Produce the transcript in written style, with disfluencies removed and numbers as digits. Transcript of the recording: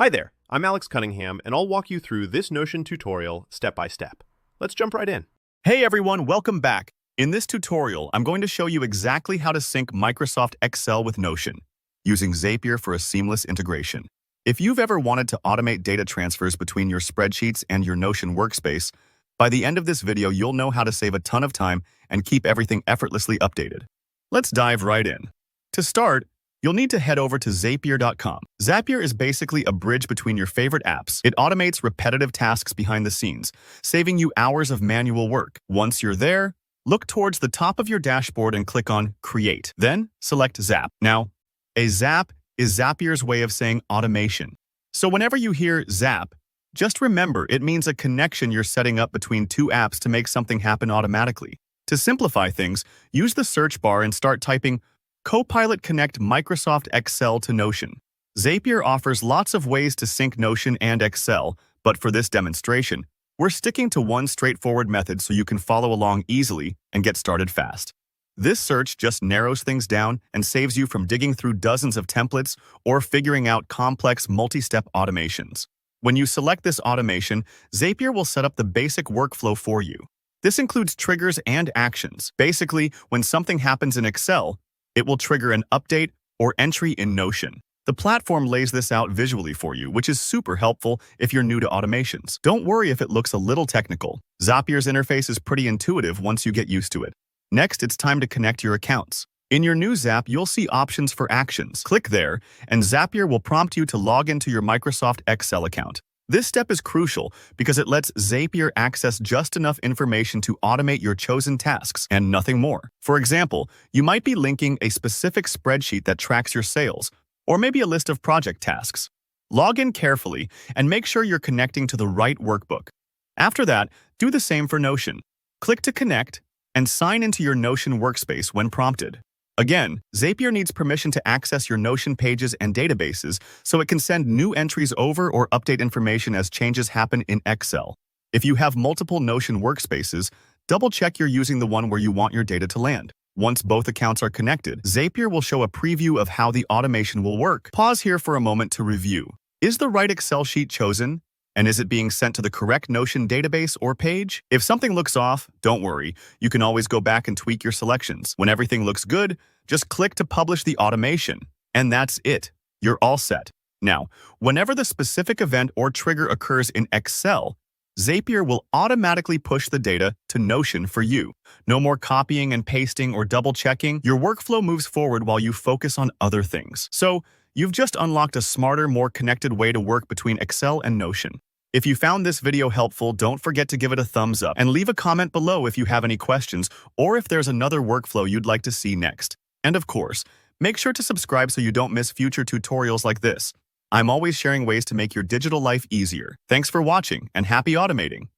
Hi there, I'm Alex Cunningham, and I'll walk you through this Notion tutorial step by step. Let's jump right in. Hey everyone, welcome back. In this tutorial, I'm going to show you exactly how to sync Microsoft Excel with Notion, using Zapier for a seamless integration. If you've ever wanted to automate data transfers between your spreadsheets and your Notion workspace, by the end of this video, you'll know how to save a ton of time and keep everything effortlessly updated. Let's dive right in. To start, you'll need to head over to Zapier.com. Zapier is basically a bridge between your favorite apps. It automates repetitive tasks behind the scenes, saving you hours of manual work. Once you're there, look towards the top of your dashboard and click on Create. Then select Zap. Now, a Zap is Zapier's way of saying automation. So whenever you hear Zap, just remember it means a connection you're setting up between two apps to make something happen automatically. To simplify things, use the search bar and start typing Copilot Connect Microsoft Excel to Notion. Zapier offers lots of ways to sync Notion and Excel, but for this demonstration, we're sticking to one straightforward method so you can follow along easily and get started fast. This search just narrows things down and saves you from digging through dozens of templates or figuring out complex multi-step automations. When you select this automation, Zapier will set up the basic workflow for you. This includes triggers and actions. Basically, when something happens in Excel, it will trigger an update or entry in Notion. The platform lays this out visually for you, which is super helpful if you're new to automations. Don't worry if it looks a little technical. Zapier's interface is pretty intuitive once you get used to it. Next, it's time to connect your accounts. In your new Zap, you'll see options for actions. Click there, and Zapier will prompt you to log into your Microsoft Excel account. This step is crucial because it lets Zapier access just enough information to automate your chosen tasks and nothing more. For example, you might be linking a specific spreadsheet that tracks your sales, or maybe a list of project tasks. Log in carefully and make sure you're connecting to the right workbook. After that, do the same for Notion. Click to connect and sign into your Notion workspace when prompted. Again, Zapier needs permission to access your Notion pages and databases so it can send new entries over or update information as changes happen in Excel. If you have multiple Notion workspaces, double-check you're using the one where you want your data to land. Once both accounts are connected, Zapier will show a preview of how the automation will work. Pause here for a moment to review. Is the right Excel sheet chosen? And is it being sent to the correct Notion database or page? If something looks off, don't worry. You can always go back and tweak your selections. When everything looks good, just click to publish the automation. And that's it. You're all set. Now, whenever the specific event or trigger occurs in Excel, Zapier will automatically push the data to Notion for you. No more copying and pasting or double-checking. Your workflow moves forward while you focus on other things. So, you've just unlocked a smarter, more connected way to work between Excel and Notion. If you found this video helpful, don't forget to give it a thumbs up and leave a comment below if you have any questions or if there's another workflow you'd like to see next. And of course, make sure to subscribe so you don't miss future tutorials like this. I'm always sharing ways to make your digital life easier. Thanks for watching and happy automating.